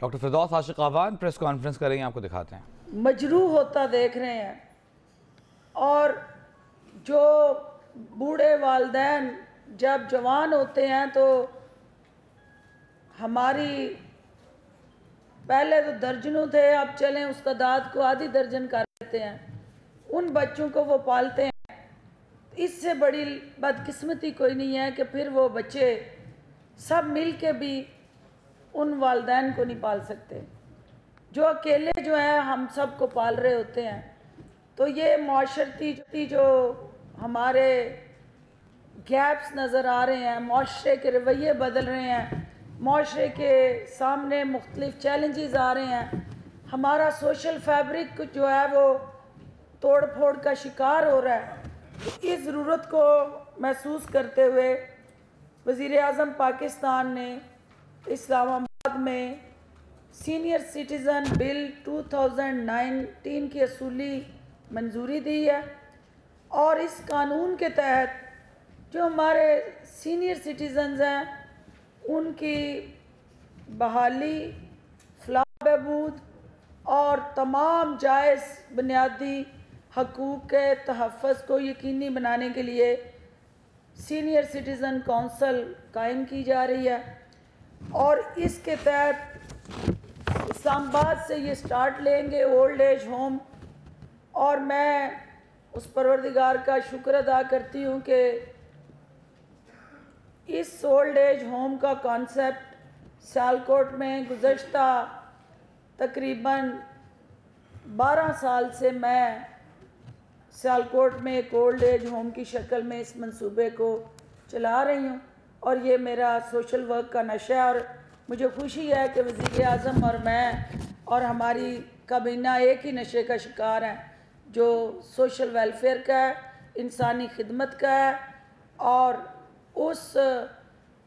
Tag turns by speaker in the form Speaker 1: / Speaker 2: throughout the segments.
Speaker 1: Doctor फिरदौस आशिक आवान press conference करेंगे, आपको दिखाते हैं।
Speaker 2: मजरूह होता देख रहे हैं और जो बूढ़े वालिदैन जब जवान होते हैं तो हमारी पहले तो दर्जनों थे, अब चलें उस तादाद को आधी दर्जन कर देते हैं, उन बच्चों को वो पालते हैं। इससे बड़ी बदकिस्मती कोई नहीं है कि फिर वो बच्चे सब मिल के भी उन वालिदैन को नहीं पाल सकते जो अकेले जो है हम सब को पाल रहे होते हैं। तो ये माशरती जो हमारे गैप्स नज़र आ रहे हैं, माशरे के रवैये बदल रहे हैं, माशरे के सामने मुख्तलिफ चैलेंजेस आ रहे हैं, हमारा सोशल फैब्रिक जो है वो तोड़ फोड़ का शिकार हो रहा है। इस ज़रूरत को महसूस करते हुए वज़ीर आज़म पाकिस्तान ने इस्लामाबाद में सीनियर सिटीज़न बिल 2019 की असूली मंजूरी दी है और इस कानून के तहत जो हमारे सीनियर सिटीज़न्स हैं उनकी बहाली, फलाह बहबूद और तमाम जायज़ बुनियादी हकूक़ के तहफ़्फ़ुज़ को यकीनी बनाने के लिए सीनियर सिटीज़न कौंसल कायम की जा रही है और इसके तहत इस्लामाबाद से ये स्टार्ट लेंगे ओल्ड एज होम। और मैं उस परवरदिगार का शुक्र अदा करती हूँ कि इस ओल्ड एज होम का कॉन्सेप्ट सियालकोट में गुज़श्ता तकरीबन 12 साल से मैं सियालकोट में एक ओल्ड एज होम की शक्ल में इस मंसूबे को चला रही हूँ और ये मेरा सोशल वर्क का नशा है। और मुझे खुशी है कि वज़ीर आज़म और मैं और हमारी काबीना एक ही नशे का शिकार हैं जो सोशल वेलफेयर का है, इंसानी खिदमत का है और उस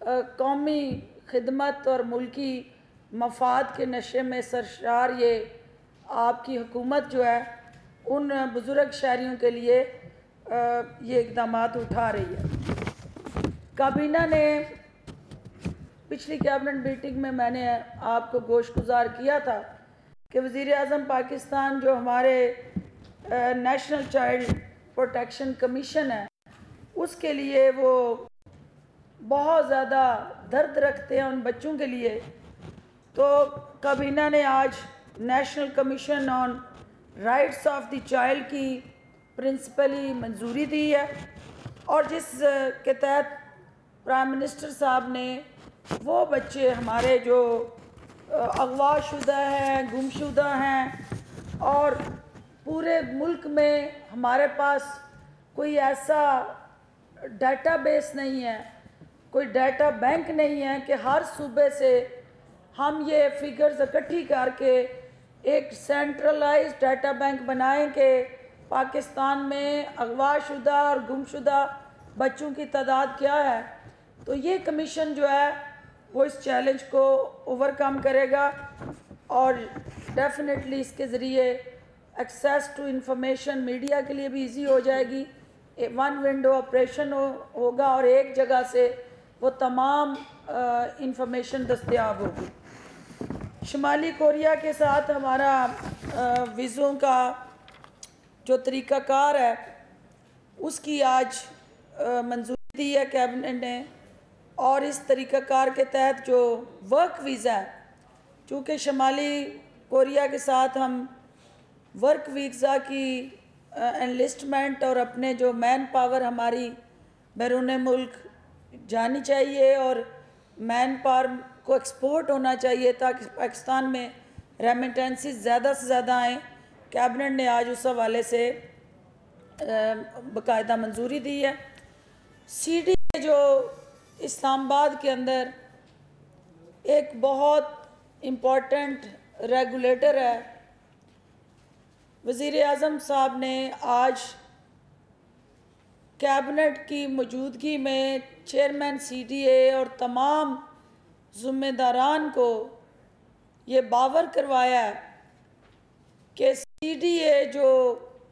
Speaker 2: कौमी खिदमत और मुल्की मफाद के नशे में सरशार ये आपकी हुकूमत जो है उन बुज़ुर्ग शहरियों के लिए ये इक़दाम उठा रही है। काबीना ने पिछली कैबिनेट मीटिंग में मैंने आपको गोशगुजार किया था कि वज़ीर आज़म पाकिस्तान जो हमारे नेशनल चाइल्ड प्रोटेक्शन कमीशन है उसके लिए वो बहुत ज़्यादा दर्द रखते हैं उन बच्चों के लिए। तो काबीना ने आज national commission on rights of the child की प्रिंसिपली मंजूरी दी है और जिस के तहत प्राइम मिनिस्टर साहब ने वो बच्चे हमारे जो अगवाशुदा हैं, गुमशुदा हैं और पूरे मुल्क में हमारे पास कोई ऐसा डाटाबेस नहीं है, कोई डाटा बैंक नहीं है कि हर सूबे से हम ये फिगर्स इकट्ठी करके एक सेंट्रलाइज्ड डाटा बैंक बनाएं कि पाकिस्तान में अगवाशुदा और गुमशुदा बच्चों की तादाद क्या है। तो ये कमीशन जो है वो इस चैलेंज को ओवरकम करेगा और डेफिनेटली इसके ज़रिए एक्सेस टू इंफॉर्मेशन मीडिया के लिए भी इजी हो जाएगी। वन विंडो ऑपरेशन होगा और एक जगह से वो तमाम इंफॉर्मेशन दस्तयाब होगी। शुमाली कोरिया के साथ हमारा वीज़ों का जो तरीक़ाकार है उसकी आज मंजूरी दी है कैबिनेट ने और इस तरीक़ाकार के तहत जो वर्क वीज़ा है, चूँकि शुमाली कोरिया के साथ हम वर्क वीज़ा की एनलिस्टमेंट और अपने जो मैन पावर हमारी बैरून मुल्क जानी चाहिए और मैन पावर को एक्सपोर्ट होना चाहिए ताकि पाकिस्तान में रेमिटेंसेस ज़्यादा से ज़्यादा आएँ। कैबिनेट ने आज उस हवाले से बाकायदा मंजूरी दी है। सीडी जो इस्लामाबाद के अंदर एक बहुत इम्पोर्टेंट रेगुलेटर है, वज़ीर आज़म साहब ने आज कैबिनेट की मौजूदगी में चेयरमैन सीडीए और तमाम ज़िम्मेदारान को ये बावर करवाया है कि सीडीए जो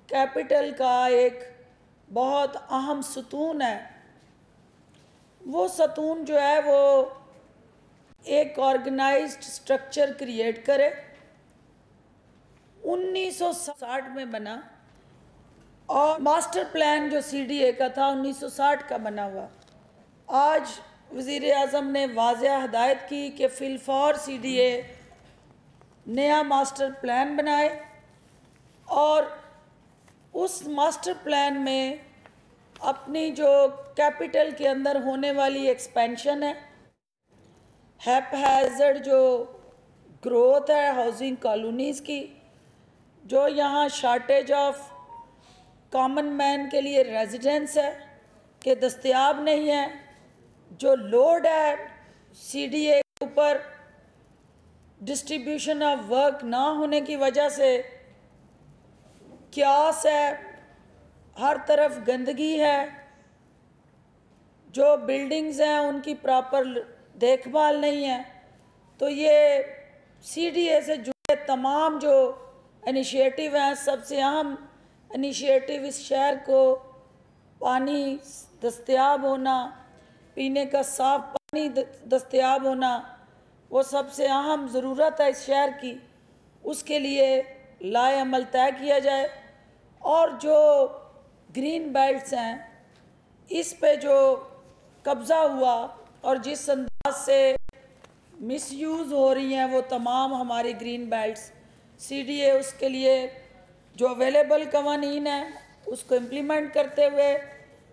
Speaker 2: कैपिटल का एक बहुत अहम सतून है, वो सतून जो है वो एक ऑर्गेनाइज्ड स्ट्रक्चर क्रिएट करे। 1960 में बना और मास्टर प्लान जो CDA का था 1960 का बना हुआ। आज वज़ीर आज़म ने वाज़ेह हदायत की कि फिलफौर CDA नया मास्टर प्लान बनाए और उस मास्टर प्लान में अपनी जो कैपिटल के अंदर होने वाली एक्सपेंशन है, हैपहैज़र्ड जो ग्रोथ है हाउसिंग कॉलोनीज़ की, जो यहाँ शार्टेज ऑफ कॉमन मैन के लिए रेजिडेंस है कि दस्तयाब नहीं है, जो लोड है CDA के ऊपर डिस्ट्रीब्यूशन ऑफ वर्क ना होने की वजह से, क्यास है, हर तरफ गंदगी है, जो बिल्डिंग्स हैं उनकी प्रॉपर देखभाल नहीं है। तो ये CDA से जुड़े तमाम जो इनिशिएटिव हैं, सबसे अहम इनिशिएटिव इस शहर को पानी दस्तयाब होना, पीने का साफ पानी दस्तयाब होना, वो सबसे अहम ज़रूरत है इस शहर की, उसके लिए लाए अमल तय किया जाए। और जो ग्रीन बेल्ट्स हैं, इस पे जो कब्ज़ा हुआ और जिस अंदाज से मिसयूज़ हो रही हैं वो तमाम हमारी ग्रीन बेल्ट्स, CDA उसके लिए जो अवेलेबल कवानीन है उसको इम्प्लीमेंट करते हुए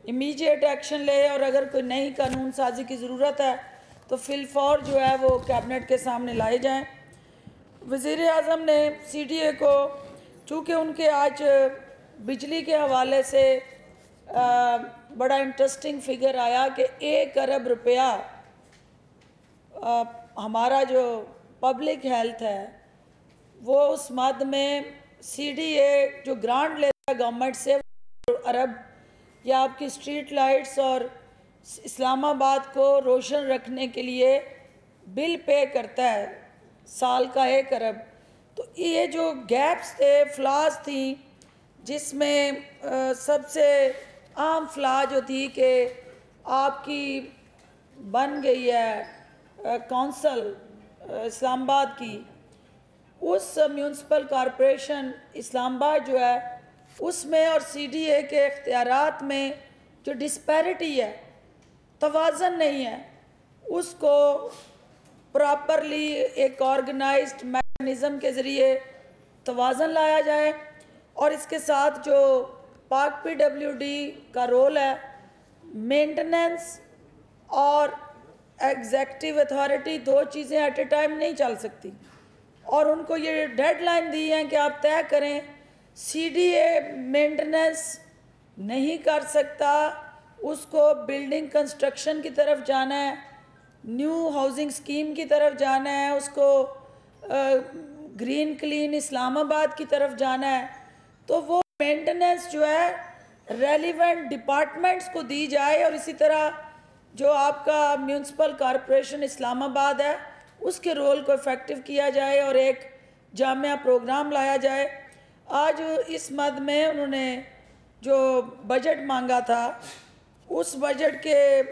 Speaker 2: इमीडिएट एक्शन ले, और अगर कोई नई कानून साजी की ज़रूरत है तो फिलफौर जो है वो कैबिनेट के सामने लाए जाएं। वज़ीर आज़म ने CDA को, चूँकि उनके आज बिजली के हवाले से बड़ा इंटरेस्टिंग फिगर आया कि 1 अरब रुपया हमारा जो पब्लिक हेल्थ है वो उस मद में CDA जो ग्रांट लेता है गवर्नमेंट से अरब, या आपकी स्ट्रीट लाइट्स और इस्लामाबाद को रोशन रखने के लिए बिल पे करता है साल का 1 अरब। तो ये जो गैप्स थे, फ्लाज थी, जिसमें सबसे आम फ्ला जो थी कि आपकी बन गई है कौंसल इस्लामाबाद की, उस म्यूनसिपल कॉरपोरेशन इस्लामाबाद जो है उसमें और CDA के इख्तियारात में जो डिस्पैरिटी है, तवाज़न नहीं है, उसको प्रॉपरली एक ऑर्गेनाइज्ड मैकेनिज़्म के ज़रिए तवाज़न लाया जाए। और इसके साथ जो पाक PWD का रोल है, मेंटेनेंस और एग्जेक्टिव अथॉरिटी 2 चीज़ें एट ए टाइम नहीं चल सकती, और उनको ये डेडलाइन दी है कि आप तय करें। CDA मेंटेनेंस नहीं कर सकता, उसको बिल्डिंग कंस्ट्रक्शन की तरफ जाना है, न्यू हाउसिंग स्कीम की तरफ जाना है, उसको ग्रीन क्लीन इस्लामाबाद की तरफ जाना है। तो वो मेंटेनेंस जो है रेलिवेंट डिपार्टमेंट्स को दी जाए, और इसी तरह जो आपका म्यूनसिपल कॉरपोरेशन इस्लामाबाद है उसके रोल को इफ़ेक्टिव किया जाए और एक जामिया प्रोग्राम लाया जाए। आज इस मद में उन्होंने जो बजट मांगा था, उस बजट के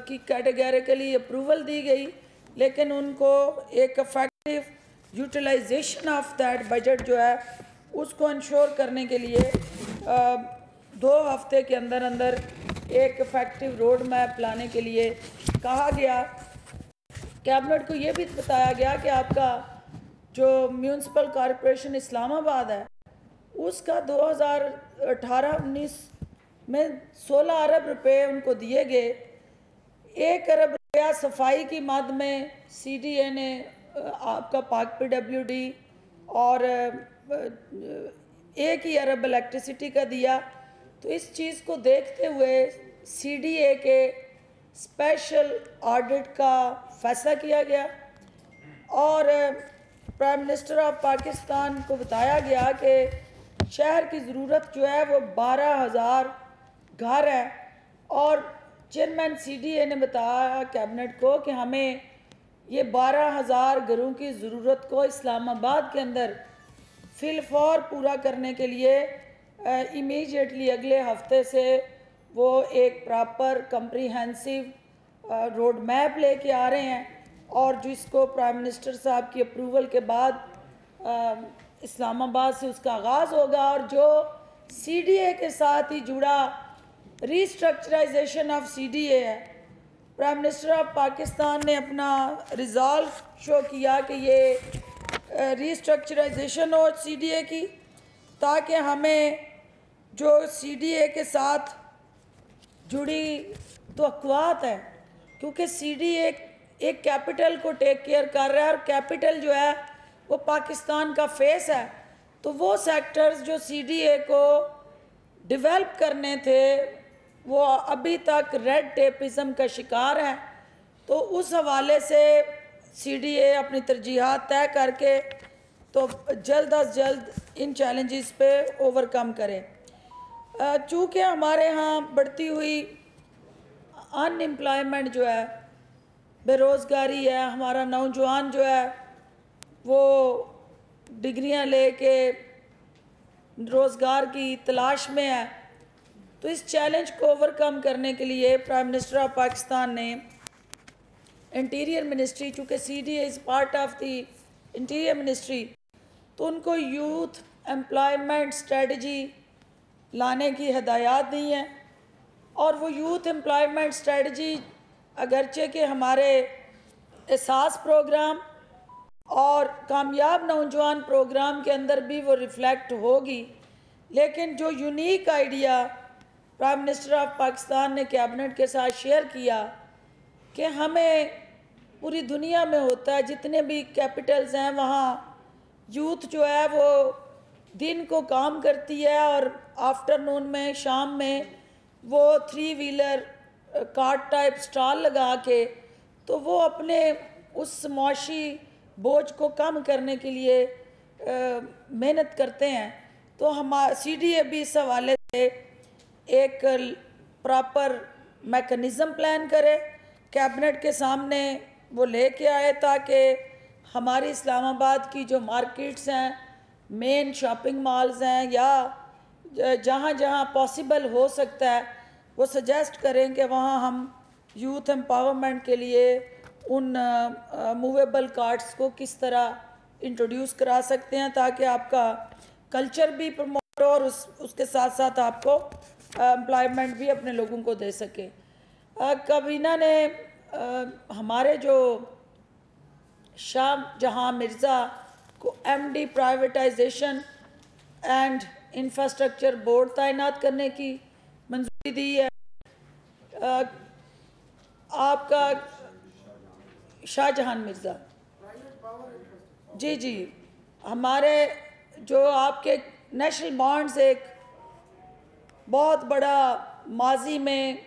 Speaker 2: की कैटेगरिकली अप्रूवल दी गई, लेकिन उनको एक effective utilization of that budget जो है उसको इंश्योर करने के लिए 2 हफ्ते के अंदर अंदर एक इफेक्टिव रोड मैप लाने के लिए कहा गया। कैबिनेट को ये भी बताया गया कि आपका जो म्यूनसिपल कॉरपोरेशन इस्लामाबाद है उसका 2018-19 में 16 अरब रुपए उनको दिए गए। 1 अरब रुपया सफाई की मद में CDA ने आपका पाक PWD और 1 ही अरब इलेक्ट्रिसिटी का दिया। तो इस चीज़ को देखते हुए CDA के स्पेशल ऑडिट का फैसला किया गया और प्राइम मिनिस्टर ऑफ पाकिस्तान को बताया गया कि शहर की ज़रूरत जो है वो 12,000 घर है, और चेयरमैन CDA ने बताया कैबिनेट को कि हमें ये 12,000 घरों की ज़रूरत को इस्लामाबाद के अंदर फिलफौर पूरा करने के लिए इमीडिएटली अगले हफ्ते से वो एक प्रॉपर कम्प्रीहेंसिव रोड मैप लेके आ रहे हैं। और जिसको प्राइम मिनिस्टर साहब की अप्रूवल के बाद इस्लामाबाद से उसका आगाज़ होगा, और जो CDA के साथ ही जुड़ा रीस्ट्रक्चराइजेशन ऑफ CDA है। प्राइम मिनिस्टर ऑफ पाकिस्तान ने अपना रिजॉल्व शो किया कि ये रीस्ट्रक्चराइजेशन हो CDA की, ताकि हमें जो CDA के साथ जुड़ी तवक्कुआत है, क्योंकि CDA एक कैपिटल को टेक केयर कर रहा है, और कैपिटल जो है वो पाकिस्तान का फेस है। तो वो सेक्टर्स जो CDA को डेवलप करने थे वो अभी तक रेड टेपिज़म का शिकार हैं। तो उस हवाले से CDA अपनी तरजीहात तय करके तो जल्द अज जल्द इन चैलेंजेस पे ओवरकम करें। चूँकि हमारे यहाँ बढ़ती हुई अनएम्प्लॉयमेंट जो है, बेरोज़गारी है, हमारा नौजवान जो है वो डिग्रियां लेके रोज़गार की तलाश में है, तो इस चैलेंज को ओवरकम करने के लिए प्राइम मिनिस्टर ऑफ पाकिस्तान ने इंटीरियर मिनिस्ट्री, चूँकि CDA is part of the interior ministry, तो उनको यूथ एम्प्लॉयमेंट स्ट्रेटजी लाने की हदायत दी हैं। और वो यूथ एम्प्लॉयमेंट स्ट्रेटजी अगरचे कि हमारे एहसास प्रोग्राम और कामयाब नौजवान प्रोग्राम के अंदर भी वो रिफ़्लेक्ट होगी, लेकिन जो unique idea prime minister of Pakistan ने कैबिनेट के साथ शेयर किया कि हमें पूरी दुनिया में होता है, जितने भी कैपिटल्स हैं वहाँ यूथ जो है वो दिन को काम करती है और आफ्टरनून में, शाम में वो 3 व्हीलर कार्ट टाइप स्टॉल लगा के तो वो अपने उस मुआशी बोझ को कम करने के लिए मेहनत करते हैं। तो CDA भी इस हवाले से एक प्रॉपर मैकेनिज़्म प्लान करे, कैबिनेट के सामने वो लेके आए, ताकि हमारी इस्लामाबाद की जो मार्केट्स हैं, मेन शॉपिंग मॉल्स हैं, या जहाँ जहाँ पॉसिबल हो सकता है वो सजेस्ट करें कि वहाँ हम यूथ एम्पावरमेंट के लिए उन मूवेबल कार्ड्स को किस तरह इंट्रोड्यूस करा सकते हैं, ताकि आपका कल्चर भी प्रमोट हो और उसके साथ साथ आपको एम्प्लॉयमेंट भी अपने लोगों को दे सके। काबीना ने हमारे जो शाहजहां मिर्ज़ा को MD privatisation and infrastructure board तैनात करने की मंजूरी दी है। आपका शाहजहां मिर्ज़ा जी हमारे जो आपके नेशनल बॉन्ड्स एक बहुत बड़ा माजी में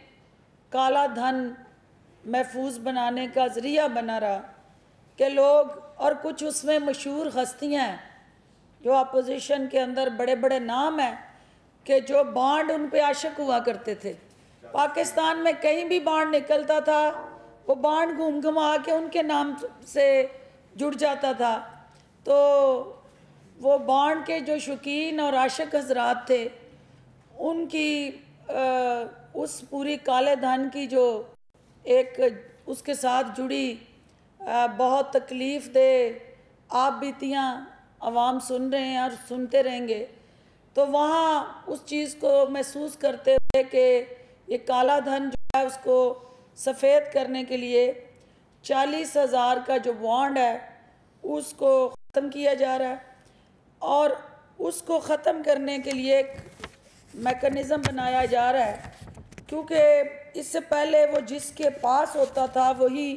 Speaker 2: काला धन महफूज बनाने का ज़रिया बना रहा कि लोग, और कुछ उसमें मशहूर हस्तियाँ हैं जो अपोजिशन के अंदर बड़े बड़े नाम हैं कि जो बॉन्ड उन पे आशिक हुआ करते थे। पाकिस्तान में कहीं भी बॉन्ड निकलता था वो बॉन्ड घूम घुमा के उनके नाम से जुड़ जाता था। तो वो बॉन्ड के जो शौकीन और आशिक हजरात थे उनकी उस पूरी काले धन की जो एक उसके साथ जुड़ी बहुत तकलीफ़ दे आप बीतियाँ आवाम सुन रहे हैं और सुनते रहेंगे। तो वहाँ उस चीज़ को महसूस करते हुए कि ये काला धन जो है उसको सफ़ेद करने के लिए 40,000 का जो बॉन्ड है उसको ख़त्म किया जा रहा है, और उसको ख़त्म करने के लिए एक मैकेनिज़्म बनाया जा रहा है, क्योंकि इससे पहले वो जिसके पास होता था वही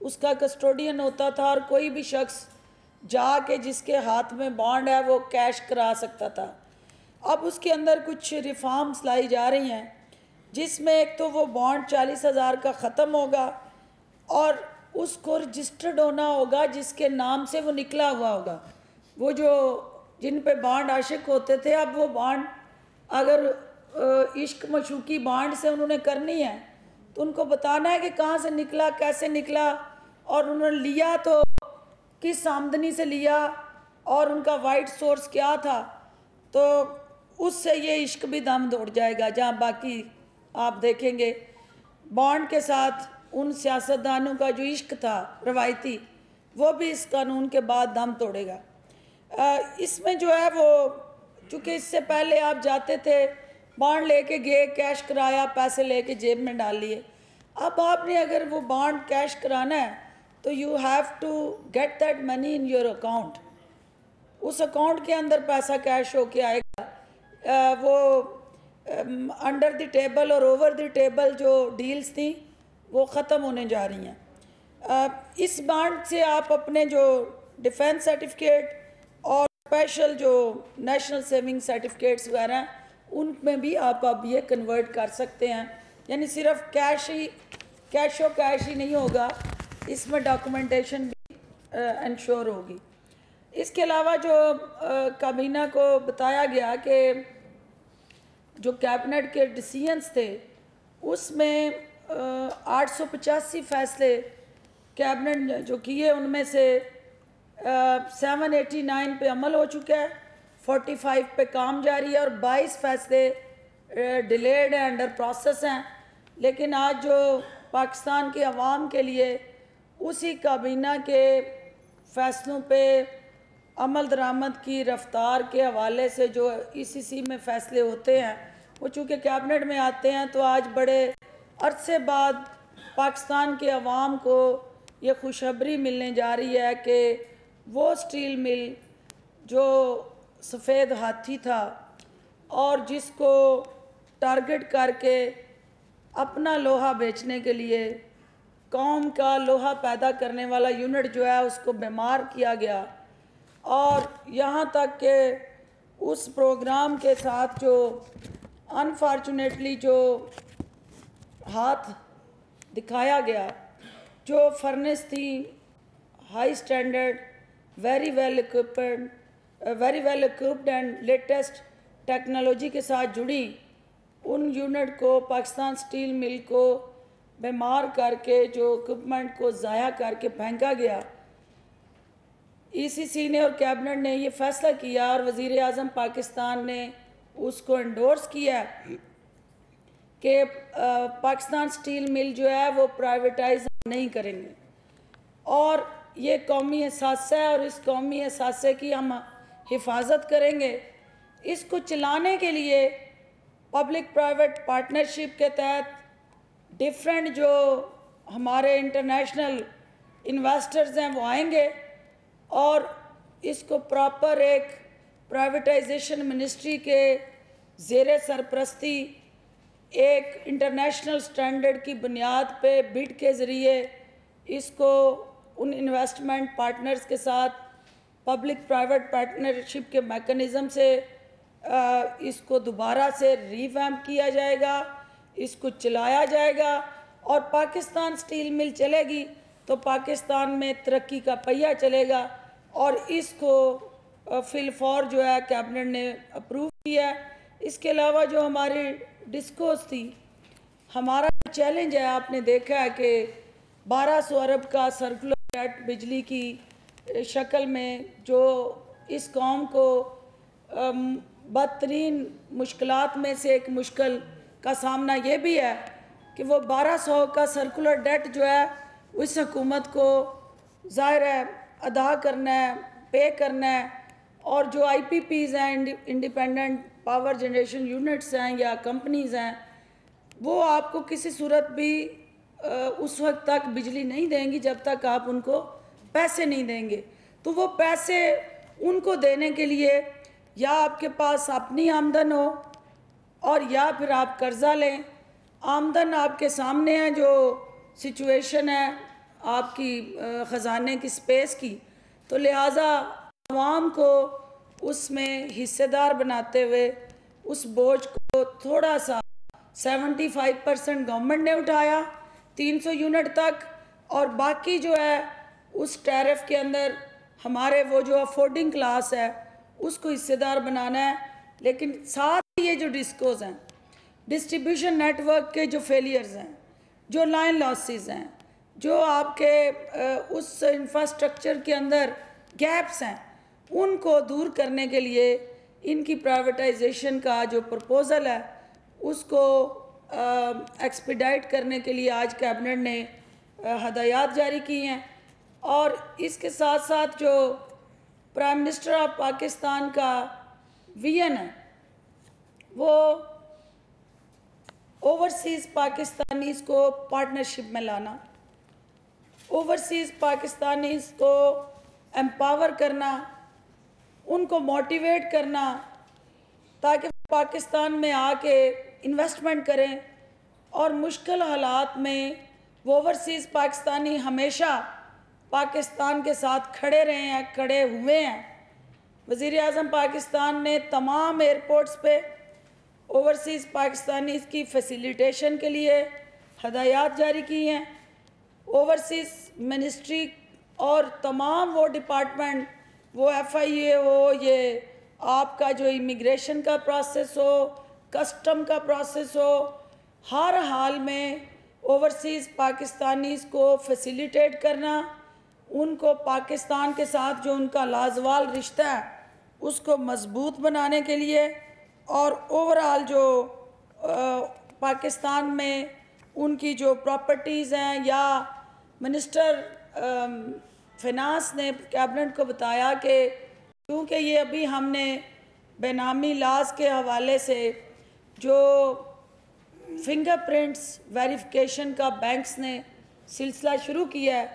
Speaker 2: उसका कस्टोडियन होता था, और कोई भी शख्स जाके जिसके हाथ में बॉन्ड है वो कैश करा सकता था। अब उसके अंदर कुछ रिफॉर्म्स लाई जा रही हैं, जिसमें एक तो वो बॉन्ड 40,000 का ख़त्म होगा और उसको रजिस्टर्ड होना होगा जिसके नाम से वो निकला हुआ होगा। वो जो जिन पे बॉन्ड आशिक होते थे, अब वो बॉन्ड अगर इश्क मशूकी बॉन्ड से उन्होंने करनी है तो उनको बताना है कि कहाँ से निकला, कैसे निकला, और उन्होंने लिया तो किस आमदनी से लिया और उनका वाइट सोर्स क्या था। तो उससे ये इश्क भी दम तोड़ जाएगा। जहाँ बाकी आप देखेंगे बॉन्ड के साथ उन सियासतदानों का जो इश्क था रवायती, वो भी इस कानून के बाद दम तोड़ेगा। इसमें जो है वो, चूँकि इससे पहले आप जाते थे, बॉन्ड लेके गए, कैश कराया, पैसे लेके जेब में डाल लिए। अब आपने अगर वो बॉन्ड कैश कराना है तो you have to get that money in your account. उस अकाउंट के अंदर पैसा कैश होके आएगा। वो अंडर द टेबल और ओवर द टेबल जो डील्स थी वो ख़त्म होने जा रही हैं। इस बॉन्ड से आप अपने जो डिफेंस सर्टिफिकेट और स्पेशल जो नेशनल सेविंग सर्टिफिकेट्स वगैरह हैं उनमें भी आप अब ये कन्वर्ट कर सकते हैं। यानी सिर्फ कैश ही नहीं होगा, इसमें डॉक्यूमेंटेशन भी इंश्योर होगी। इसके अलावा जो काबीना को बताया गया कि जो कैबिनेट के डिसीजंस थे उसमें 885 फैसले कैबिनेट जो किए उनमें से 789 पे अमल हो चुका है, 45 पे काम जारी है और 22 फैसले डिलेड हैं, अंडर प्रोसेस हैं। लेकिन आज जो पाकिस्तान के अवाम के लिए उसी काबीना के फ़ैसलों पे अमल दरामद की रफ्तार के हवाले से जो ईसीसी में फ़ैसले होते हैं वो चूँकि कैबिनेट में आते हैं, तो आज बड़े अरसे बाद पाकिस्तान के अवाम को ये खुशखबरी मिलने जा रही है कि वो स्टील मिल जो सफ़ेद हाथी था और जिसको टारगेट करके अपना लोहा बेचने के लिए कौम का लोहा पैदा करने वाला यूनिट जो है उसको बीमार किया गया, और यहाँ तक कि उस प्रोग्राम के साथ जो अनफॉर्चुनेटली जो हाथ दिखाया गया, जो फर्नेस थी high standard, very well equipped and latest technology के साथ जुड़ी, उन यूनिट को पाकिस्तान स्टील मिल को बीमार करके जो इक्विपमेंट को ज़ाया करके फेंका गया। ईसीसी ने और कैबिनेट ने ये फैसला किया और वज़ीर आज़म पाकिस्तान ने उसको एंडोर्स किया कि पाकिस्तान स्टील मिल जो है वो प्राइवेटाइज नहीं करेंगे, और ये कौमी एहसास है और इस कौमी एहसास की हम हिफाजत करेंगे। इसको चलाने के लिए पब्लिक प्राइवेट पार्टनरशिप के तहत डिफरेंट जो हमारे इंटरनेशनल इन्वेस्टर्स हैं वो आएंगे और इसको प्रॉपर एक प्राइवेटाइजेशन मिनिस्ट्री के ज़ेरे सरपरस्ती एक इंटरनेशनल स्टैंडर्ड की बुनियाद पे बिड के ज़रिए इसको उन इन्वेस्टमेंट पार्टनर्स के साथ पब्लिक प्राइवेट पार्टनरशिप के मैकेनिज़्म से इसको दोबारा से रीवैम्प किया जाएगा, इसको चलाया जाएगा, और पाकिस्तान स्टील मिल चलेगी तो पाकिस्तान में तरक्की का पहिया चलेगा। और इसको फिलफौर जो है कैबिनेट ने अप्रूव किया है। इसके अलावा जो हमारी डिस्कोस थी, हमारा चैलेंज है, आपने देखा है कि 1200 अरब का सर्कुलर डेट बिजली की शक्ल में जो इस कौम को बदतरीन मुश्किलात में से एक मुश्किल का सामना ये भी है कि वो 1200 का सर्कुलर डेट जो है इस हुकूमत को ज़ाहिर है अदा करना है, पे करना है, और जो IPPs हैं, इंडिपेंडेंट पावर जनरेशन यूनिट्स हैं या कंपनीज़ हैं, वो आपको किसी सूरत भी उस वक्त तक बिजली नहीं देंगी जब तक आप उनको पैसे नहीं देंगे। तो वो पैसे उनको देने के लिए या आपके पास अपनी आमदन हो और या फिर आप कर्ज़ा लें। आमदन आपके सामने है, जो सिचुएशन है आपकी ख़जाने की स्पेस की, तो लिहाजा आवाम को उसमें हिस्सेदार बनाते हुए उस बोझ को थोड़ा सा 75% गवर्नमेंट ने उठाया 300 यूनिट तक, और बाकी जो है उस टैरिफ के अंदर हमारे वो जो अफोर्डिंग क्लास है उसको हिस्सेदार बनाना है। लेकिन साथ ही ये जो डिस्कोज हैं, डिस्ट्रीब्यूशन नेटवर्क के जो फेलियर्स हैं, जो लाइन लॉसेस हैं, जो आपके उस इंफ्रास्ट्रक्चर के अंदर गैप्स हैं, उनको दूर करने के लिए इनकी प्राइवेटाइजेशन का जो प्रपोज़ल है उसको एक्सपीडाइट करने के लिए आज कैबिनेट ने हदायत जारी की हैं। और इसके साथ साथ जो प्राइम मिनिस्टर ऑफ पाकिस्तान का विजन है वो ओवरसीज़ पाकिस्तानीज़ को पार्टनरशिप में लाना, ओवरसीज़ पाकिस्तानीज़ को एम्पावर करना, उनको मोटिवेट करना ताकि पाकिस्तान में आके इन्वेस्टमेंट करें। और मुश्किल हालात में वो ओवरसीज़ पाकिस्तानी हमेशा पाकिस्तान के साथ खड़े रहे हैं, खड़े हुए हैं। वज़ीर आज़म पाकिस्तान ने तमाम एयरपोर्ट्स पे ओवरसीज़ पाकिस्तानी की फैसिलिटेशन के लिए हदायत जारी की हैं। ओवरसीज़ मिनिस्ट्री और तमाम वो डिपार्टमेंट, वो FIA हो, ये आपका जो इमिग्रेशन का प्रोसेस हो, कस्टम का प्रोसेस हो, हर हाल में ओवरसीज़ पाकिस्तानीज़ को फैसिलिटेट करना, उनको पाकिस्तान के साथ जो उनका लाजवाल रिश्ता है उसको मजबूत बनाने के लिए, और ओवरऑल जो पाकिस्तान में उनकी जो प्रॉपर्टीज़ हैं, या मिनिस्टर फिनांस ने कैबिनेट को बताया कि क्योंकि ये अभी हमने बेनामी लाज के हवाले से जो फिंगरप्रिंट्स वेरिफिकेशन का बैंक्स ने सिलसिला शुरू किया है,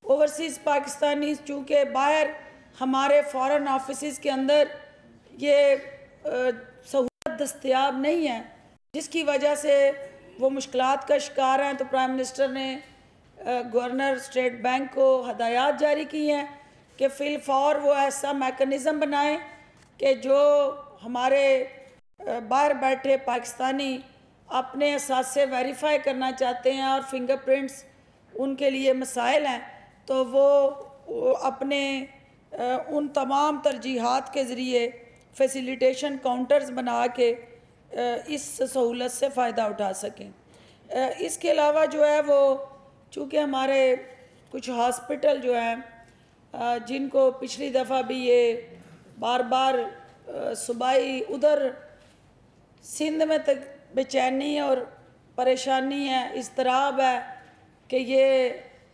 Speaker 2: ओवरसीज़ पाकिस्तानी चूँकि बाहर हमारे फॉरेन ऑफिस के अंदर ये सहूलत दस्तयाब नहीं है, जिसकी वजह से वो मुश्किलात का शिकार हैं। तो प्राइम मिनिस्टर ने गवर्नर स्टेट बैंक को हदायत जारी की हैं कि फ़िलफ़ौर वो ऐसा मैकेनिज़्म बनाएं कि जो हमारे बाहर बैठे पाकिस्तानी अपने असासे वेरीफाई करना चाहते हैं और फिंगरप्रिंट्स उनके लिए मसाइल हैं, तो वो अपने उन तमाम तरजीहात के ज़रिए फैसिलिटेशन काउंटर्स बना के इस सहूलत से फ़ायदा उठा सकें। इसके अलावा जो है वो चूँकि हमारे कुछ हॉस्पिटल जो हैं जिनको पिछली दफ़ा भी ये बार बार सूबाई उधर सिंध में तक बेचैनी और परेशानी है, इस्तराब है कि ये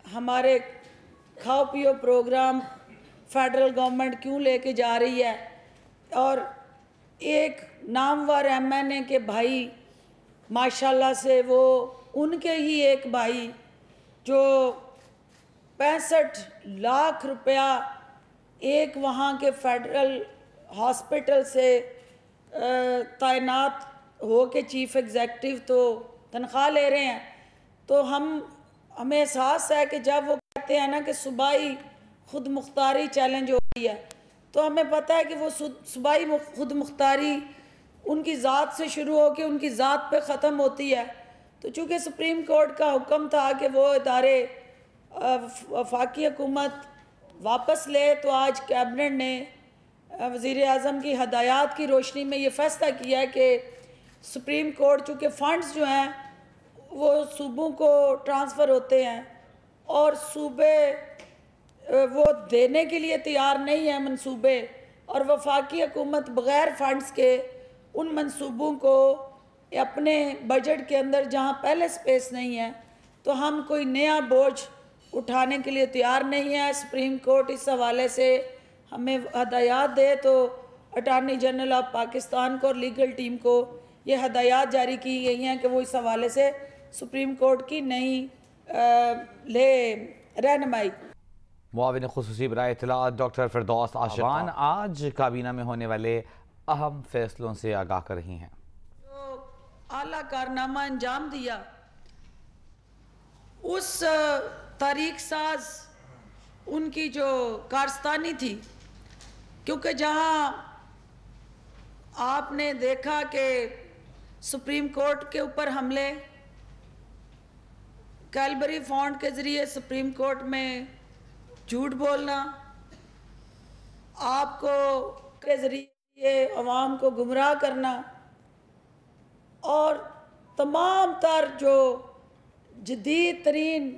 Speaker 2: हमारे खाओ पियो प्रोग्राम फेडरल गवर्नमेंट क्यों लेके जा रही है। और एक नामवर MNA के भाई माशाल्लाह से वो उनके ही एक भाई जो 65 लाख रुपया एक वहाँ के फेडरल हॉस्पिटल से तैनात हो के चीफ़ एग्जेक्टिव तो तनख्वाह ले रहे हैं। तो हमें एहसास है कि जब वो कहते हैं ना कि सूबाई खुद मुख्तारी चैलेंज हो रही है, तो हमें पता है कि वो सूबाई खुद मुख्तारी उनकी ज़ात से शुरू होकर उनकी ज़ात पे ख़त्म होती है। तो चूँकि सुप्रीम कोर्ट का हुक्म था कि वो इदारे वफाकी हुकूमत वापस ले, तो आज कैबिनेट ने वज़ीर आज़म की हदायत की रोशनी में ये फ़ैसला किया है कि सुप्रीम कोर्ट चूँकि फ़ंड्स जो हैं वो सूबों को ट्रांसफ़र होते हैं और सूबे वो देने के लिए तैयार नहीं है मंसूबे, और वफाकी हुकूमत बग़ैर फ़ंड्स के उन मंसूबों को अपने बजट के अंदर जहाँ पहले स्पेस नहीं है, तो हम कोई नया बोझ उठाने के लिए तैयार नहीं है। सुप्रीम कोर्ट इस हवाले से हमें हदायत दे तो अटॉर्नी जनरल ऑफ पाकिस्तान को और लीगल टीम को ये हदायत जारी की गई हैं कि वो इस हवाले से सुप्रीम कोर्ट की नई ले रहनुमाई।
Speaker 1: मुआविन खुसूसी बराए इत्तलात डॉक्टर फिरदौस आशिकान आज काबीना में होने वाले अहम फैसलों से आगाह कर रही हैं।
Speaker 2: जो आला कारनामा अंजाम दिया उस तारीख साज उनकी जो कारस्तानी थी, क्योंकि जहां आपने देखा कि सुप्रीम कोर्ट के ऊपर हमले, कैलबरी फंड के ज़रिए सुप्रीम कोर्ट में झूठ बोलना, आपको के ज़रिए अवाम को गुमराह करना, और तमाम तर जो जदीद तरीन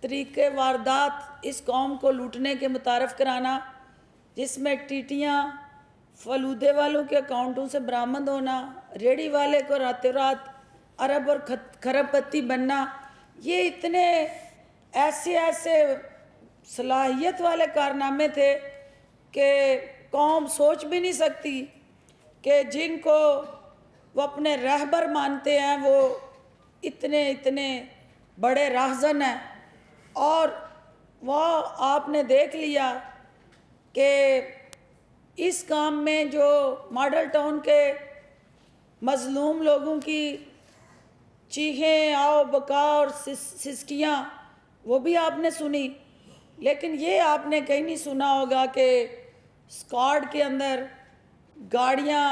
Speaker 2: तरीके वारदात इस कौम को लूटने के मुतारफ़ कराना, जिसमें टीटियाँ फलूदे वालों के अकाउंटों से बरामद होना, रेडी वाले को रातों रात अरब और खरबपति बनना, ये इतने ऐसे ऐसे सलाहियत वाले कारनामे थे कि कौम सोच भी नहीं सकती कि जिनको वो अपने रहबर मानते हैं वो इतने इतने बड़े राहज़न हैं। और वह आपने देख लिया कि इस काम में जो मॉडल टाउन के मज़लूम लोगों की चीखें आओ बका और सिस्कियाँ वो भी आपने सुनी, लेकिन ये आपने कहीं नहीं सुना होगा कि स्क्वाड के अंदर गाड़ियाँ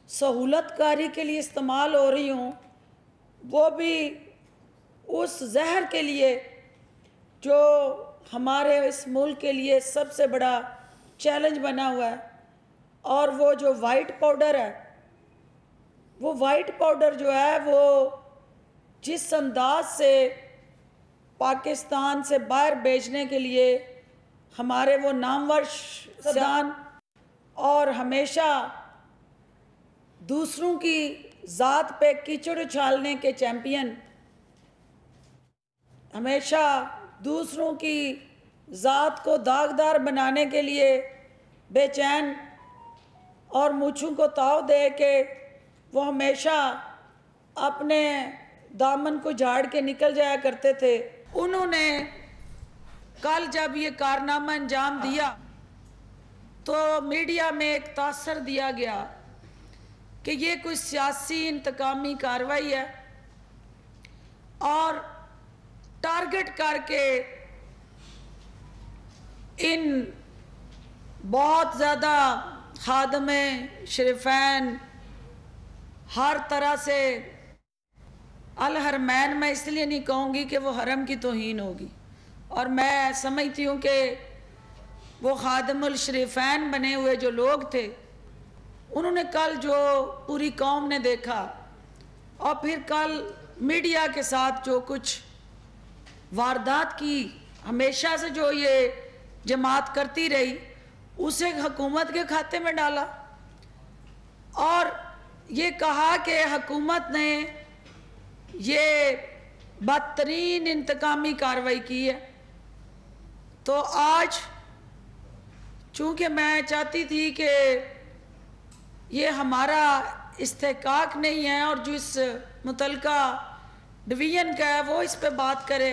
Speaker 2: सहूलतकारी के लिए इस्तेमाल हो रही हों, वो भी उस जहर के लिए जो हमारे इस मुल्क के लिए सबसे बड़ा चैलेंज बना हुआ है। और वो जो वाइट पाउडर है, वो वाइट पाउडर जो है वो जिस अंदाज से पाकिस्तान से बाहर भेजने के लिए हमारे वो नामवर सियासतदान और हमेशा दूसरों की ज़ात पे कीचड़ उछालने के चैम्पियन, हमेशा दूसरों की ज़ात को दागदार बनाने के लिए बेचैन और मूँछों को ताव दे के वो हमेशा अपने दामन को झाड़ के निकल जाया करते थे। उन्होंने कल जब ये कारनामा अंजाम दिया तो मीडिया में एक तासर दिया गया कि ये कोई सियासी इंतकामी कार्रवाई है और टारगेट करके इन बहुत ज़्यादा खादमे शरीफैन हर तरह से अल हरमैन, मैं इसलिए नहीं कहूँगी कि वो हरम की तौहीन होगी, और मैं समझती हूँ कि वो खादमुल शरीफैन बने हुए जो लोग थे उन्होंने कल जो पूरी कौम ने देखा और फिर कल मीडिया के साथ जो कुछ वारदात की हमेशा से जो ये जमात करती रही उसे हुकूमत के खाते में डाला और ये कहा कि हुकूमत ने ये बदतरीन इंतकामी कार्रवाई की है। तो आज चूँकि मैं चाहती थी कि ये हमारा इस्तेहकाक नहीं है और जो इस मुतलका डिवीज़न का है वो इस पे बात करे,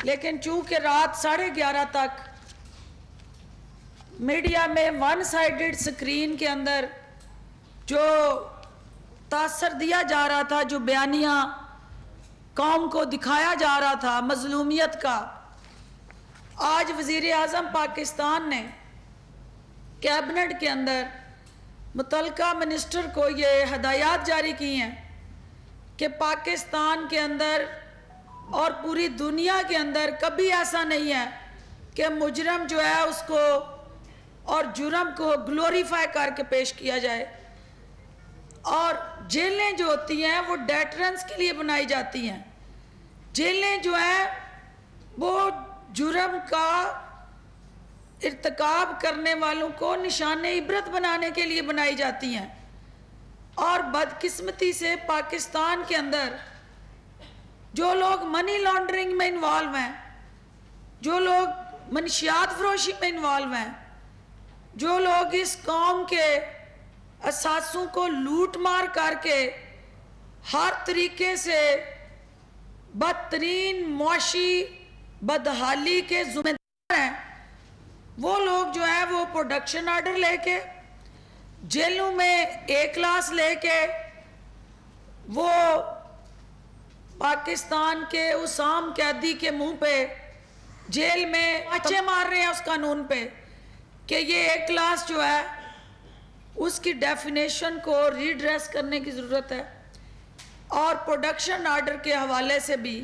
Speaker 2: लेकिन चूँकि रात 11:30 तक मीडिया में वन साइडेड स्क्रीन के अंदर जो तासर दिया जा रहा था, जो बयानिया कौम को दिखाया जा रहा था मजलूमियत का, आज वज़ीर आज़म पाकिस्तान ने कैबिनेट के अंदर मुतलका मिनिस्टर को ये हदायत जारी की हैं कि पाकिस्तान के अंदर और पूरी दुनिया के अंदर कभी ऐसा नहीं है कि मुजरम जो है उसको और जुर्म को ग्लोरीफाई करके पेश किया जाए। और जेलें जो होती हैं वो डेटरेंस के लिए बनाई जाती हैं। जेलें जो हैं वो जुर्म का इर्तिकाब करने वालों को निशाने इबरत बनाने के लिए बनाई जाती हैं। और बदकिस्मती से पाकिस्तान के अंदर जो लोग मनी लॉन्ड्रिंग में इन्वॉल्व हैं, जो लोग मनशियात फरोशी में इन्वॉल्व हैं, जो लोग इस कौम के असासों को लूट मार करके हर तरीके से बदतरीन मुआशी बदहाली के जिम्मेदार हैं, वो लोग जो है वो प्रोडक्शन ऑर्डर लेके जेलों में एक क्लास लेके वो पाकिस्तान के उस आम कैदी के मुंह पे जेल में अच्छे मार रहे हैं उस कानून पे कि ये एक क्लास जो है उसकी डेफिनेशन को रीड्रेस करने की ज़रूरत है। और प्रोडक्शन ऑर्डर के हवाले से भी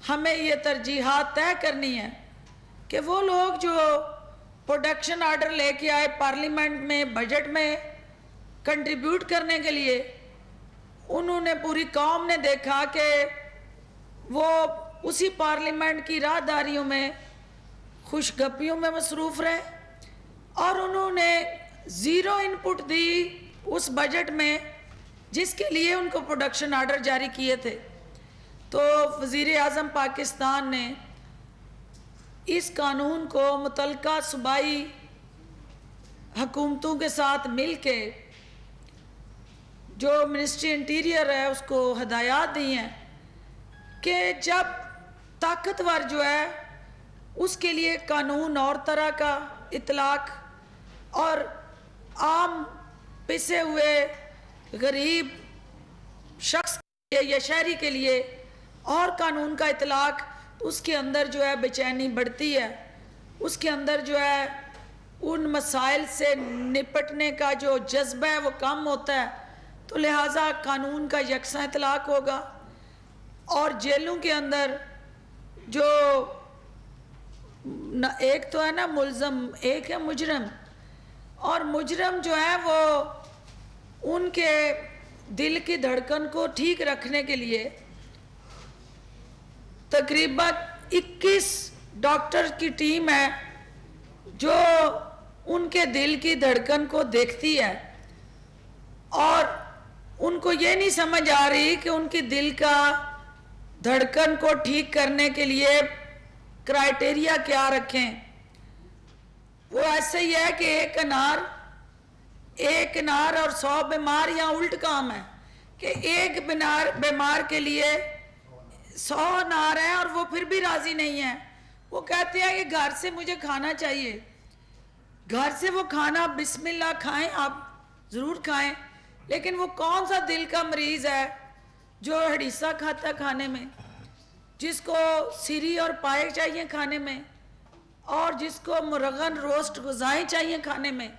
Speaker 2: हमें ये तरजीहात तय करनी है कि वो लोग जो प्रोडक्शन ऑर्डर लेके आए पार्लियामेंट में बजट में कंट्रीब्यूट करने के लिए, उन्होंने पूरी कौम ने देखा कि वो उसी पार्लियामेंट की राहदारियों में खुशगपियों में मसरूफ़ रहे और उन्होंने ज़ीरो इनपुट दी उस बजट में जिसके लिए उनको प्रोडक्शन ऑर्डर जारी किए थे। तो वज़ीर आज़म पाकिस्तान ने इस कानून को मुतलका सूबाई हुकूमतों के साथ मिल के जो मिनिस्ट्री इंटीरियर है उसको हदायत दी हैं कि जब ताकतवर जो है उसके लिए कानून और तरह का इतलाक और आम पिसे हुए गरीब शख्स के या शहरी के लिए और कानून का इतलाक, उसके अंदर जो है बेचैनी बढ़ती है, उसके अंदर जो है उन मसाइल से निपटने का जो जज्बा है वो कम होता है। तो लिहाजा कानून का यकसा इतलाक होगा और जेलों के अंदर जो एक तो है ना मुल्ज़म, एक है मुजरम, और मुजरम जो है वो उनके दिल की धड़कन को ठीक रखने के लिए तकरीबन 21 डॉक्टर की टीम है जो उनके दिल की धड़कन को देखती है और उनको ये नहीं समझ आ रही कि उनकी दिल का धड़कन को ठीक करने के लिए क्राइटेरिया क्या रखें। वो ऐसे ही है कि एक अनार और 100 बीमार, या उल्ट काम है कि एक बीमार के लिए 100 अनार है और वो फिर भी राजी नहीं है। वो कहते हैं कि घर से मुझे खाना चाहिए, घर से वो खाना बिस्मिल्लाह खाएं, आप ज़रूर खाएं, लेकिन वो कौन सा दिल का मरीज़ है जो हड़ीसा खाता खाने में, जिसको सिरी और पाए चाहिए खाने में, और जिसको मुरगन रोस्ट ग़िज़ाएँ चाहिए खाने में।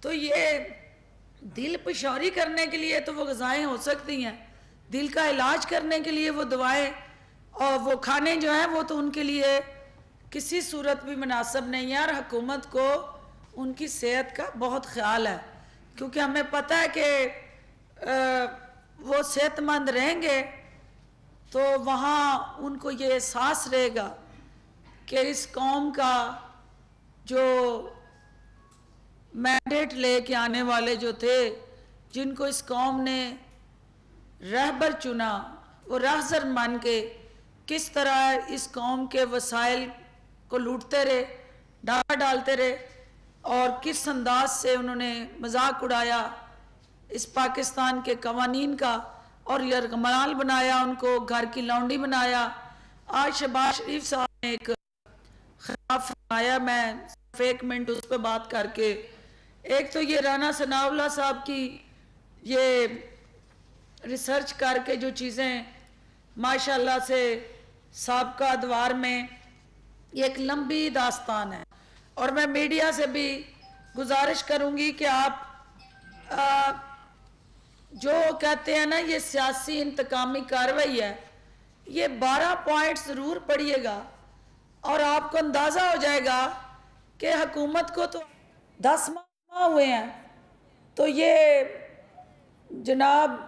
Speaker 2: तो ये दिल पेशौरी करने के लिए तो वो ग़िज़ाएँ हो सकती हैं, दिल का इलाज करने के लिए वो दवाएँ और वो खाने जो हैं वो तो उनके लिए किसी सूरत भी मुनासिब नहीं है। और हुकूमत को उनकी सेहत का बहुत ख्याल है, क्योंकि हमें पता है कि वो सेहतमंद रहेंगे तो वहाँ उनको ये एहसास रहेगा कि इस कौम का जो मैंडेट लेके आने वाले जो थे, जिनको इस कौम ने रहबर चुना, वो रहज़र मान के किस तरह इस कौम के वसाइल को लूटते रहे, डाका डालते रहे, और किस अंदाज से उन्होंने मजाक उड़ाया इस पाकिस्तान के कवानीन का और यरगमाल बनाया, उनको घर की लौंडी बनाया। आज शहबाज शरीफ साहब ने एक खराब फरमाया, मैं सिर्फ 1 मिनट उस पर बात करके, एक तो ये राना सनाउल्लाह साहब की ये रिसर्च करके जो चीज़ें माशाल्लाह से साबका अदवार में एक लंबी दास्तान है, और मैं मीडिया से भी गुजारिश करूंगी कि आप जो कहते हैं ना ये सियासी इंतकामी कार्रवाई है, ये 12 पॉइंट ज़रूर पढ़िएगा और आपको अंदाज़ा हो जाएगा कि हुकूमत को तो 10 माह हुए हैं। तो ये जनाब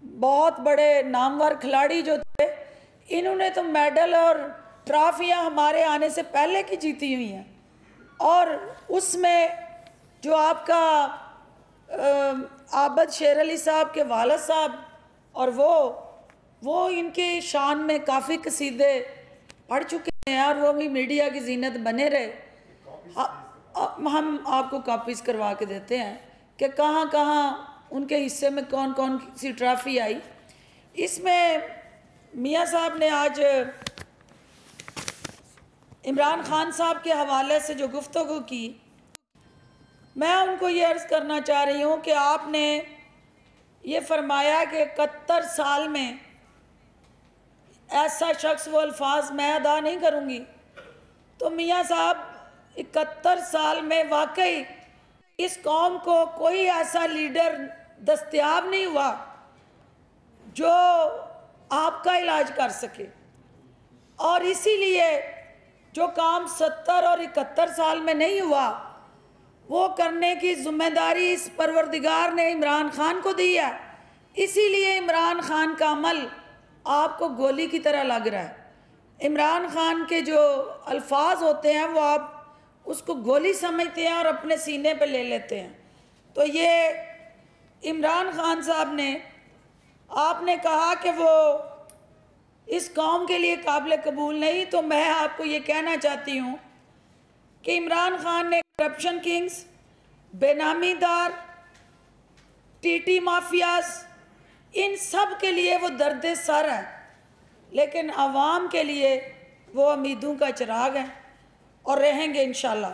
Speaker 2: बहुत बड़े नामवर खिलाड़ी जो थे, इन्होंने तो मेडल और ट्रॉफियां हमारे आने से पहले की जीती हुई हैं, और उसमें जो आपका आबद शेर अली साहब के वालिद साहब, और वो इनकी शान में काफ़ी कसीदे पढ़ चुके हैं और वो भी मीडिया की जीनत बने रहे। हम आपको कॉपीज़ करवा के देते हैं कि कहाँ कहाँ उनके हिस्से में कौन कौन सी ट्रॉफी आई। इसमें मियाँ साहब ने आज इमरान खान साहब के हवाले से जो गुफ्तगू की, मैं उनको ये अर्ज़ करना चाह रही हूँ कि आपने ये फरमाया कि 71 साल में ऐसा शख्स, वो अल्फाज मैं अदा नहीं करूँगी। तो मियाँ साहब 71 साल में वाकई इस कौम को कोई ऐसा लीडर दस्तयाब नहीं हुआ जो आपका इलाज कर सके, और इसीलिए जो काम 70 और 71 साल में नहीं हुआ वो करने की जिम्मेदारी इस परवरदिगार ने इमरान खान को दी है। इसीलिए इमरान खान का अमल आपको गोली की तरह लग रहा है। इमरान खान के जो अल्फाज होते हैं वो आप उसको गोली समझते हैं और अपने सीने पे ले लेते हैं। तो ये इमरान खान साहब ने, आपने कहा कि वो इस कौम के लिए काबिल कबूल नहीं। तो मैं आपको ये कहना चाहती हूँ कि इमरान खान ने करप्शन किंग्स, बेनामीदार, टीटी माफियाज, इन सब के लिए वो दर्द सर हैं, लेकिन आवाम के लिए वो उम्मीदों का चिराग हैं और रहेंगे इंशाल्लाह।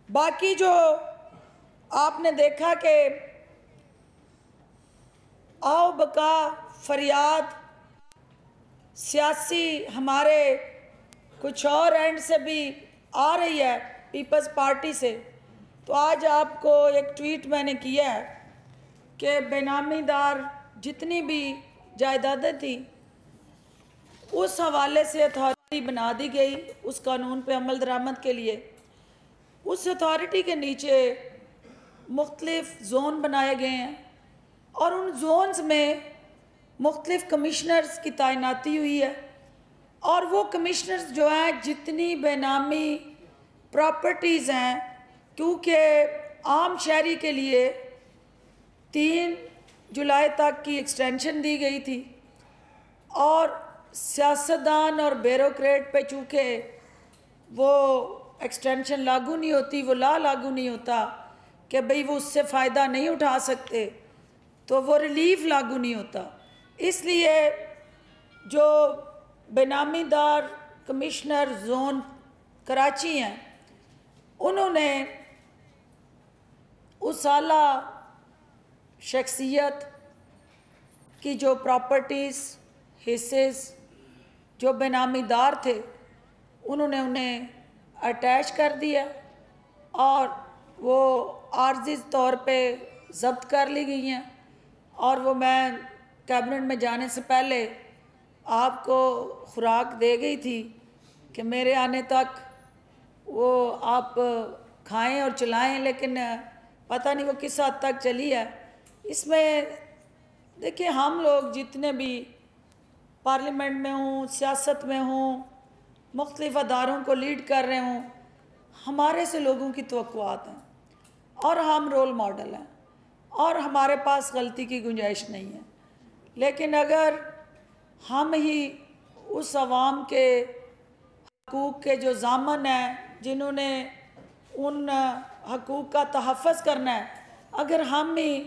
Speaker 2: बाकी जो आपने देखा कि आओ बका फरियाद सियासी हमारे कुछ और एंड से भी आ रही है, पीपल्स पार्टी से, तो आज आपको एक ट्वीट मैंने किया है कि बेनामीदार जितनी भी जायदादें थी उस हवाले से अथॉरिटी बना दी गई उस कानून पे अमल दरामद के लिए। उस अथॉरिटी के नीचे मुख्तलिफ जोन बनाए गए हैं और उन जोन्स में मुख्तलिफ कमिश्नर्स की तैनाती हुई है और वो कमिश्नर्स जो हैं जितनी बेनामी प्रॉपर्टीज़ हैं, क्योंकि आम शहरी के लिए 3 जुलाई तक की एक्सटेंशन दी गई थी और सियासतदान और ब्यूरोक्रेट पे चूँकि वो एक्सटेंशन लागू नहीं होती, वो लागू नहीं होता कि भाई वो उससे फ़ायदा नहीं उठा सकते, तो वो रिलीफ लागू नहीं होता। इसलिए जो बेनामीदार कमिश्नर जोन कराची हैं, उन्होंने उस आला शख्सियत की जो प्रॉपर्टीज़, हिस्सेस जो बेनामीदार थे, उन्होंने उन्हें अटैच कर दिया और वो आर्जी तौर पे ज़ब्त कर ली गई हैं। और वो मैं कैबिनेट में जाने से पहले आपको खुराक दे गई थी कि मेरे आने तक वो आप खाएं और चलाएं, लेकिन पता नहीं वो किस हद तक चली है। इसमें देखिए, हम लोग जितने भी पार्लियामेंट में हूँ, सियासत में हूँ, मुख्तलिफ अदारों को लीड कर रहे हूँ, हमारे से लोगों की तवक्कुआत हैं और हम रोल मॉडल हैं और हमारे पास गलती की गुंजाइश नहीं है। लेकिन अगर हम ही उस आवाम के हकूक़ के जो ज़ामन हैं, जिन्होंने उन हकूक़ का तहफ़्फ़ुज़ करना है, अगर हम ही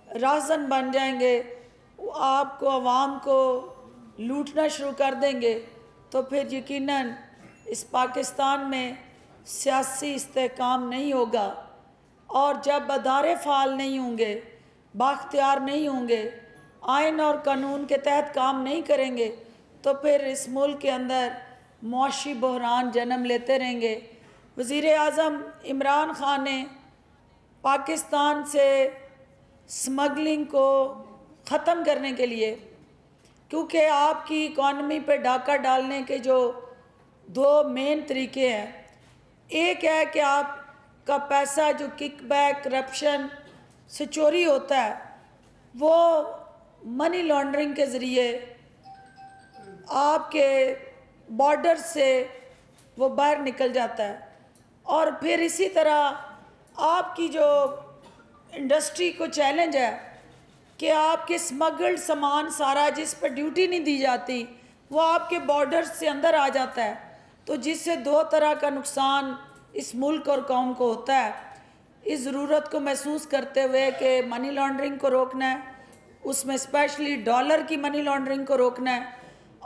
Speaker 2: राज़न बन जाएंगे, आपको आवाम को लूटना शुरू कर देंगे, तो फिर यकीनन इस पाकिस्तान में सियासी इस्तेहकाम नहीं होगा। और जब अदारे फ़ाल नहीं होंगे, बाख्तियार नहीं होंगे, आइन और कानून के तहत काम नहीं करेंगे, तो फिर इस मुल्क के अंदर मुआशी बहरान जन्म लेते रहेंगे। वज़ीर आज़म इमरान खान ने पाकिस्तान से स्मगलिंग को ख़त्म करने के लिए, क्योंकि आपकी इकॉनमी पे डाका डालने के जो 2 मेन तरीके हैं, एक है कि आपका पैसा जो किकबैक करप्शन से चोरी होता है वो मनी लॉन्ड्रिंग के ज़रिए आपके बॉर्डर से वो बाहर निकल जाता है। और फिर इसी तरह आपकी जो इंडस्ट्री को चैलेंज है कि आपके स्मगल्ड सामान सारा जिस पर ड्यूटी नहीं दी जाती वो आपके बॉर्डर से अंदर आ जाता है, तो जिससे 2 तरह का नुकसान इस मुल्क और कौम को होता है। इस ज़रूरत को महसूस करते हुए कि मनी लॉन्ड्रिंग को रोकना है, उसमें स्पेशली डॉलर की मनी लॉन्ड्रिंग को रोकना है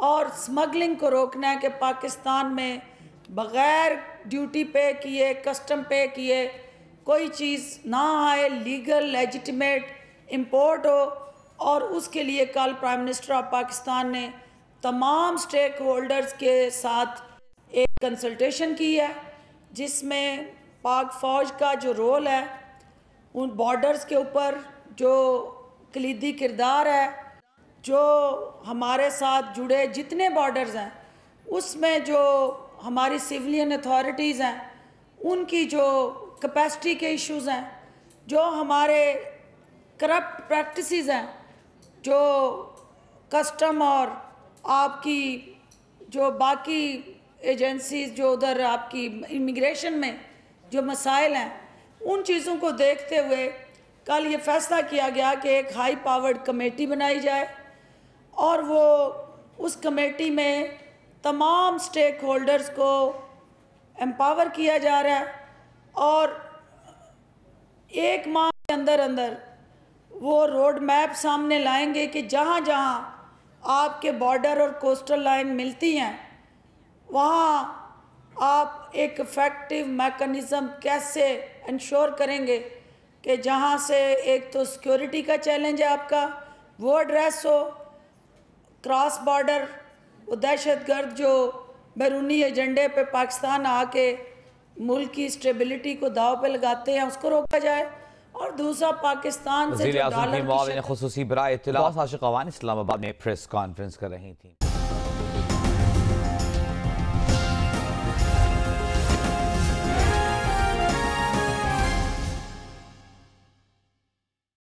Speaker 2: और स्मगलिंग को रोकना है कि पाकिस्तान में बग़ैर ड्यूटी पे किए, कस्टम पे किए कोई चीज़ ना आए, लीगल लेजिटिमेट इंपोर्ट हो। और उसके लिए कल प्राइम मिनिस्टर ऑफ पाकिस्तान ने तमाम स्टेक होल्डर्स के साथ एक कंसल्टेशन की है, जिसमें पाक फ़ौज का जो रोल है उन बॉर्डर्स के ऊपर जो कलीदी किरदार है, जो हमारे साथ जुड़े जितने बॉर्डर्स हैं उसमें जो हमारी सिविलियन अथॉरिटीज़ हैं उनकी जो कैपेसिटी के इश्यूज़ हैं, जो हमारे करप्ट प्रैक्टिसेस हैं, जो कस्टम और आपकी जो बाकी एजेंसीज जो उधर आपकी इमिग्रेशन में जो मसाइल हैं, उन चीज़ों को देखते हुए कल ये फैसला किया गया कि एक हाई पावर्ड कमेटी बनाई जाए और वो उस कमेटी में तमाम स्टेक होल्डर्स को एम्पावर किया जा रहा है और 1 माह के अंदर अंदर वो रोड मैप सामने लाएंगे कि जहाँ जहाँ आपके बॉर्डर और कोस्टल लाइन मिलती हैं वहाँ आप एक इफेक्टिव मैकेनिज़्म कैसे इंश्योर करेंगे कि जहाँ से एक तो सिक्योरिटी का चैलेंज है आपका वो एड्रेस हो, क्रॉस बॉर्डर वो दहशतगर्द जो बैरूनी एजेंडे पे पाकिस्तान आके मुल्क की स्टेबिलिटी को दाव पे लगाते हैं उसको रोका जाए, और दूसरा पाकिस्तान से जो डॉलर की
Speaker 1: खुसूसी बराए इत्तलात आशिक़ अवान इस्लामाबाद में प्रेस कॉन्फ्रेंस कर रही थी।